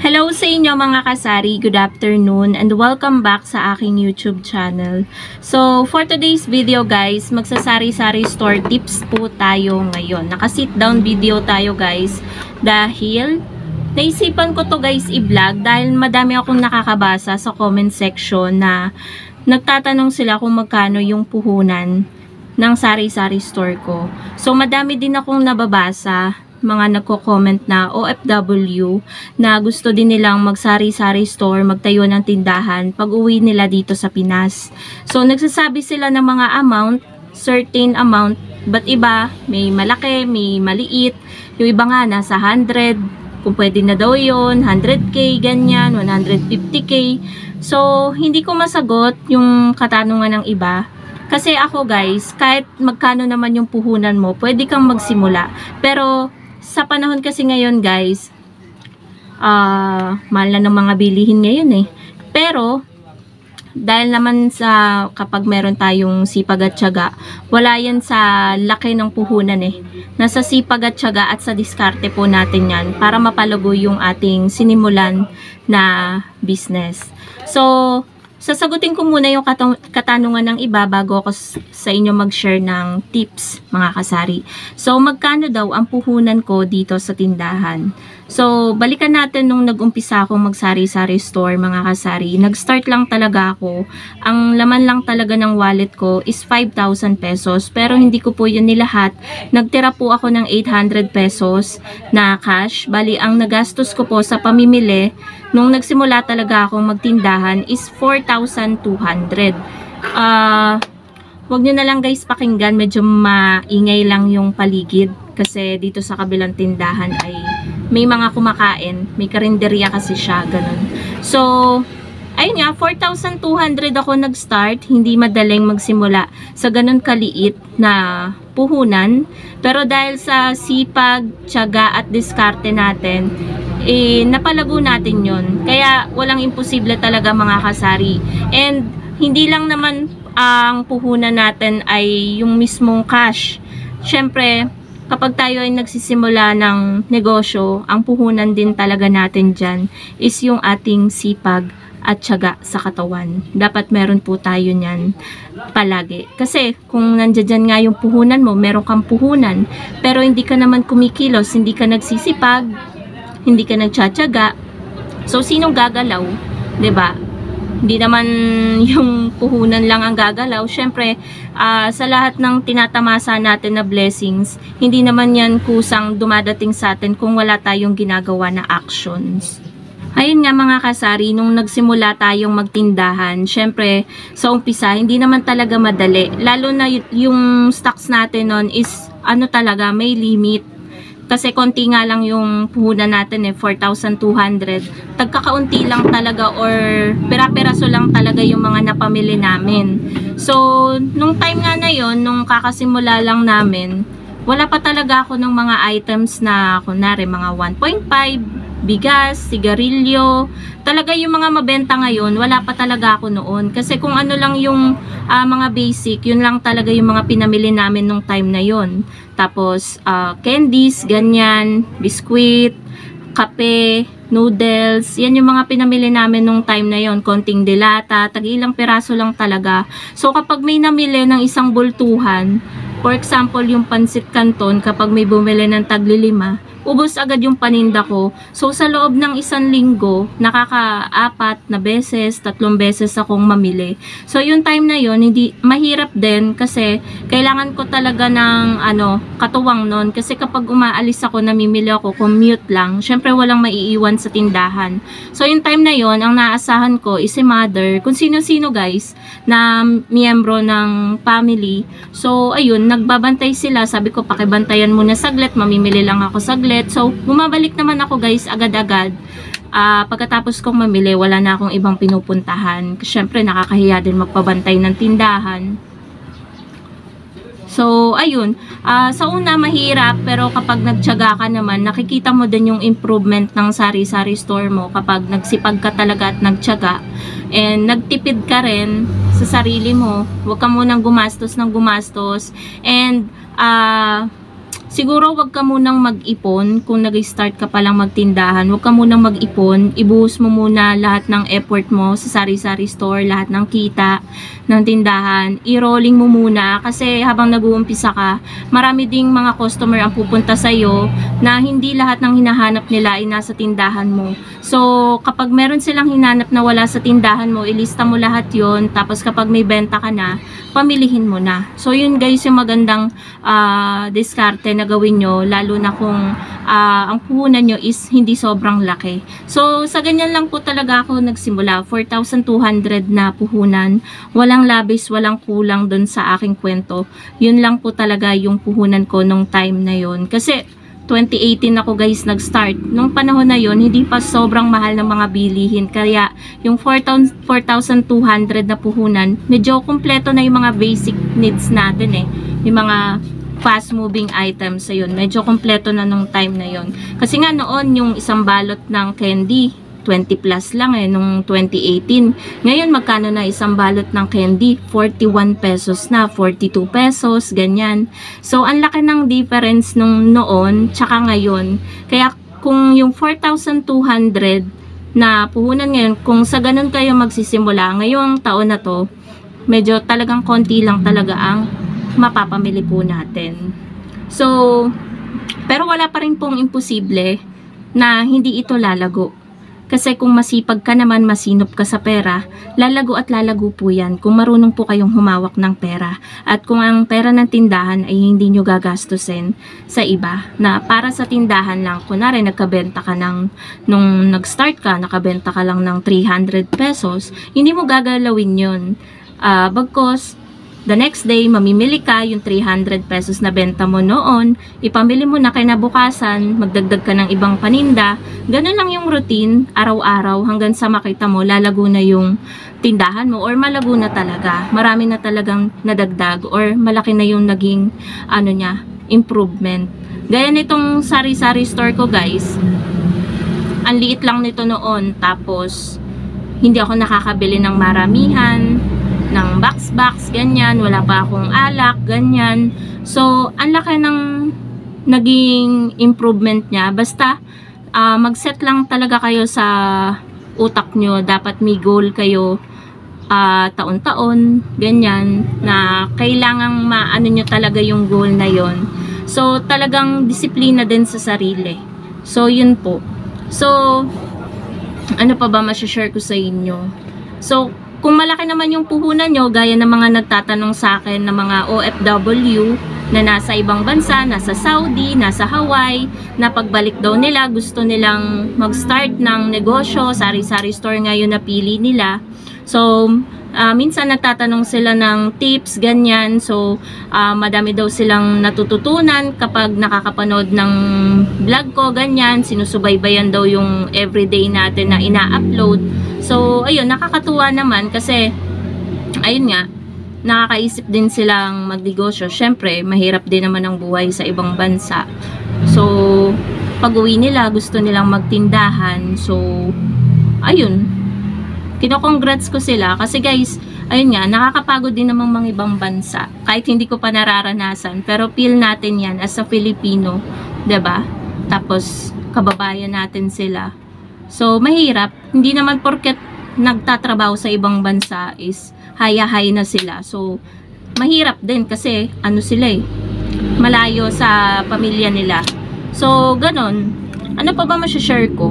Hello sa inyo mga kasari, good afternoon and welcome back sa aking YouTube channel. So for today's video guys, magsasari-sari store tips po tayo ngayon. Naka-sit down video tayo guys dahil naisipan ko to guys i-vlog dahil madami akong nakakabasa sa comment section na nagtatanong sila kung magkano yung puhunan ng sari-sari store ko. So madami din akong nababasa mga nagko-comment na OFW na gusto din nilang magsari-sari store, magtayo ng tindahan pag uwi nila dito sa Pinas. So nagsasabi sila ng mga amount, certain amount, but iba may malaki, may maliit. Yung iba nga nasa 100, kung pwede na daw yun, 100k, ganyan, 150k. So hindi ko masagot yung katanungan ng iba. Kasi ako guys, kahit magkano naman yung puhunan mo, pwede kang magsimula. Pero sa panahon kasi ngayon guys, mahal na ng mga bilihin ngayon eh. Pero dahil naman sa kapag meron tayong sipag at tiyaga, wala yan sa laki ng puhunan eh. Nasa sipag at tiyaga at sa diskarte po natin yan para mapalago yung ating sinimulan na business. So sasagutin ko muna yung katanungan ng iba bago ako sa inyo mag-share ng tips mga kasari. So magkano daw ang puhunan ko dito sa tindahan? So balikan natin nung nag-umpisa akong magsari-sari store mga kasari. Nag-start lang talaga ako. Ang laman lang talaga ng wallet ko is 5,000 pesos. Pero hindi ko po yun nilahat. Nagtira po ako ng 800 pesos na cash. Bali ang nagastos ko po sa pamimili nung nagsimula talaga akong magtindahan is 4,200. Wag nyo na lang guys pakinggan, medyo maingay lang yung paligid kasi dito sa kabilang tindahan ay may mga kumakain, may karinderya kasi siya, ganun. So ayun nga, 4,200 ako nag-start, hindi madaling magsimula sa ganun kaliit na puhunan, pero dahil sa sipag, tiyaga at diskarte natin, napalago natin yon. Kaya walang imposible talaga mga kasari. And hindi lang naman ang puhunan natin ay yung mismong cash. Syempre, kapag tayo ay nagsisimula ng negosyo, ang puhunan din talaga natin dyan is yung ating sipag at tiyaga sa katawan. Dapat meron po tayo nyan palagi. Kasi kung nandiyan nga yung puhunan mo, meron kang puhunan, pero hindi ka naman kumikilos, hindi ka nagsisipag, hindi ka nagtsatsaga, so sinong gagalaw? 'Di ba? Hindi naman yung puhunan lang ang gagalaw. Syempre, sa lahat ng tinatamasa natin na blessings, hindi naman yan kusang dumadating sa atin kung wala tayong ginagawa na actions. Ayun nga mga kasari, nung nagsimula tayong magtindahan, syempre sa umpisa hindi naman talaga madali. Lalo na yung stocks natin nun is talaga may limit. Kasi konti nga lang yung puhunan natin 4,200. Tagkakaunti lang talaga or pera-peraso lang talaga yung mga napamili namin. So, nung time nga na yon, nung kakasimula lang namin, wala pa talaga ako ng mga items na kunwari mga 1.5, bigas, sigarilyo. Talaga yung mga mabenta ngayon, wala pa talaga ako noon. Kasi kung ano lang yung mga basic, yun lang talaga yung mga pinamili namin nung time na yon. Tapos, candies, ganyan, biskwit, kape, noodles, yan yung mga pinamili namin nung time na yon. Konting delata, tag-ilang peraso lang talaga. So, kapag may namili ng isang bultuhan, for example, yung pansit canton, kapag may bumili ng tagli-5, ubos agad yung paninda ko. So, sa loob ng isang linggo, nakaka-4 na beses, 3 beses akong mamili. So, yung time na yon hindi mahirap din kasi kailangan ko talaga ng katuwang nun. Kasi kapag umaalis ako, namimili ako, commute lang. Syempre, walang maiiwan sa tindahan. So, yung time na yon ang naasahan ko is si mother, kung sino-sino guys, na miyembro ng family. So, ayun, nagbabantay sila. Sabi ko, pakibantayan muna saglit, mamimili lang ako saglit. So, bumabalik naman ako guys agad-agad. Pagkatapos kong mamili, wala na akong ibang pinupuntahan. Siyempre, nakakahiya din magpabantay ng tindahan. So, ayun. Sa una, mahirap. Pero kapag nagtiyaga ka naman, nakikita mo din yung improvement ng sari-sari store mo kapag nagsipag ka talaga at nagtiyaga. And nagtipid ka rin sa sarili mo. Huwag ka munang gumastos ng gumastos. And, siguro wag ka munang mag-ipon kung nag-start ka palang magtindahan. Wag ka munang mag-ipon, ibuhos mo muna lahat ng effort mo sa sari-sari store, lahat ng kita ng tindahan, i-rolling mo muna kasi habang nag-uumpisa ka, marami ding mga customer ang pupunta sa'yo na hindi lahat ng hinahanap nila ay nasa tindahan mo. So, kapag meron silang hinanap na wala sa tindahan mo, ilista mo lahat yon, tapos kapag may benta ka na, pamilihin mo na. So, yun guys yung magandang diskarte na gawin nyo, lalo na kung ang puhunan nyo is hindi sobrang laki. So, sa ganyan lang po talaga ako nagsimula. 4,200 na puhunan. Walang labis, walang kulang dun sa aking kwento. Yun lang po talaga yung puhunan ko nung time na yun. Kasi, 2018 ako guys nag-start. Nung panahon na yon hindi pa sobrang mahal ng mga bilihin. Kaya yung 4,200 na puhunan, medyo kompleto na yung mga basic needs natin eh. Yung mga fast moving items ayun. Medyo kompleto na nung time na yon. Kasi nga noon yung isang balot ng candy 20 plus lang eh nung 2018. Ngayon magkano na isang balot ng candy? 41 pesos na, 42 pesos, ganyan. So ang laki ng difference nung noon tsaka ngayon. Kaya kung yung 4,200 na puhunan ngayon, kung sa ganun kayo magsisimula ngayong taon na to, medyo talagang konti lang talaga ang mapapamili po natin. So, pero wala pa rin pong imposible na hindi ito lalago. Kasi kung masipag ka naman, masinop ka sa pera, lalago at lalago po yan kung marunong po kayong humawak ng pera. At kung ang pera ng tindahan ay hindi nyo gagastusin sa iba, na para sa tindahan lang, kunwari nagkabenta ka nung nag-start ka, nakabenta ka lang ng 300 pesos, hindi mo gagalawin yun. Bagkos, the next day, mamimili ka yung 300 pesos na benta mo noon, ipamili mo na kinabukasan, magdagdag ka ng ibang paninda. Ganun lang yung routine, araw-araw, hanggang sa makita mo, lalago na yung tindahan mo or malago na talaga. Marami na talagang nadagdag or malaki na yung naging improvement. Gaya nitong sari-sari store ko guys, ang liit lang nito noon, tapos hindi ako nakakabili ng maramihan, ng box, ganyan, wala pa akong alak, ganyan. So, ang laki ng naging improvement niya. Basta, mag-set lang talaga kayo sa utak nyo. Dapat may goal kayo taon-taon, ganyan, na kailangang maano nyo talaga yung goal na yon. So, talagang disiplina din sa sarili. So, yun po. So, ano pa ba masashare ko sa inyo? So, kung malaki naman yung puhunan nyo, gaya ng mga nagtatanong sa akin na mga OFW na nasa ibang bansa, nasa Saudi, nasa Hawaii, na pagbalik daw nila, gusto nilang mag-start ng negosyo, sari-sari store ngayon na pili nila. So, minsan nagtatanong sila ng tips, ganyan. So, madami daw silang natututunan kapag nakakapanood ng vlog ko, ganyan. Sinusubaybayan daw yung everyday natin na ina-upload. So, ayun, nakakatuwa naman kasi, ayun nga, nakakaisip din silang magnegosyo. Syempre, mahirap din naman ang buhay sa ibang bansa. So, pag-uwi nila, gusto nilang magtindahan. So, ayun, kino-congrats ko sila kasi guys, ayun nga, nakakapagod din namang mga ibang bansa. Kahit hindi ko pa nararanasan, pero feel natin yan as a Filipino, 'di ba? Tapos, kababayan natin sila. So, mahirap. Hindi naman porket nagtatrabaho sa ibang bansa is haya-hay na sila. So, mahirap din kasi ano sila eh, malayo sa pamilya nila. So, ganon. Ano pa ba masashare ko?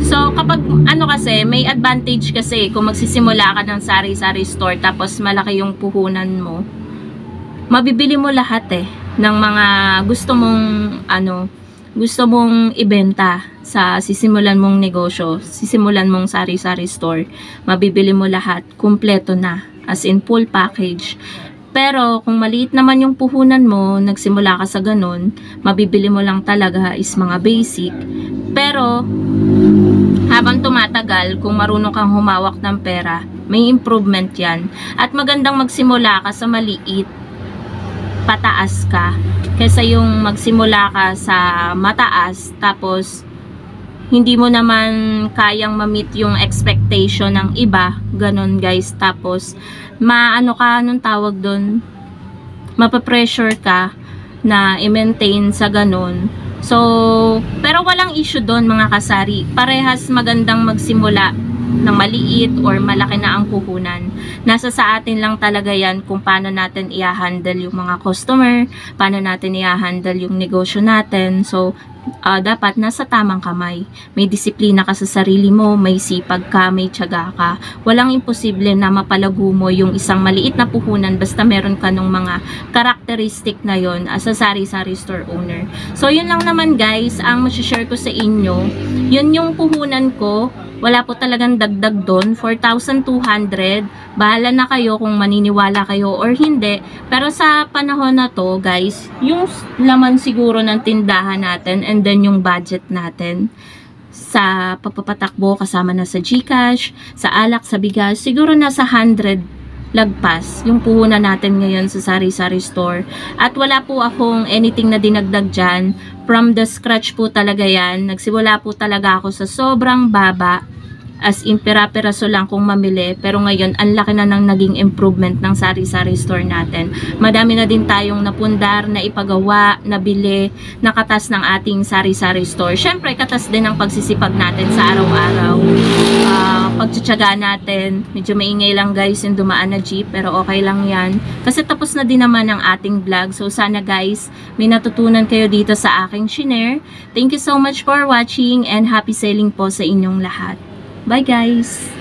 So, kapag kasi, may advantage kasi kung magsisimula ka ng sari-sari store tapos malaki yung puhunan mo, mabibili mo lahat eh ng mga gusto mong ibenta sa sisimulan mong negosyo, sisimulan mong sari-sari store. Mabibili mo lahat, kumpleto na, as in full package. Pero kung maliit naman yung puhunan mo, nagsimula ka sa ganun, mabibili mo lang talaga is mga basic. Pero habang tumatagal, kung marunong kang humawak ng pera, may improvement yan. At magandang magsimula ka sa maliit, pataas ka, kaysa yung magsimula ka sa mataas, tapos hindi mo naman kayang ma-meet yung expectation ng iba, ganon guys. Tapos, anong tawag doon? Mapapressure ka na i-maintain sa ganun. So, pero walang issue doon mga kasari. Parehas magandang magsimula ng maliit or malaki na ang puhunan. Nasa sa atin lang talaga yan kung paano natin i-handle yung mga customer, paano natin i-handle yung negosyo natin. So, dapat nasa tamang kamay. May disiplina ka sa sarili mo, may sipag ka, may tiyaga ka. Walang imposible na mapalago mo yung isang maliit na puhunan basta meron ka ng mga characteristic na yon as a sari-sari store owner. So, yun lang naman guys, ang masishare ko sa inyo. Yun yung puhunan ko. Wala po talagang dagdag doon, 4,200. Bahala na kayo kung maniniwala kayo or hindi. Pero sa panahon na to, guys, yung laman siguro ng tindahan natin and then yung budget natin sa pagpapatakbo kasama na sa GCash, sa alak, sa bigas, siguro nasa 100 lagpas yung puhunan natin ngayon sa sari-sari store. At wala po akong anything na dinagdag dyan. From the scratch po talaga yan. Nagsimula po talaga ako sa sobrang baba. As in, pera-peraso lang kung mamili. Pero ngayon, ang laki na ng naging improvement ng sari-sari store natin. Madami na din tayong napundar, na ipagawa, nabili, nakatas ng ating sari-sari store. Syempre, katas din ang pagsisipag natin sa araw-araw. Pagtsatsaga natin. Medyo maingay lang guys yung dumaan na jeep. Pero okay lang yan. Kasi tapos na din naman ang ating vlog. So, sana guys, may natutunan kayo dito sa aking shinare. Thank you so much for watching and happy selling po sa inyong lahat. Bye guys!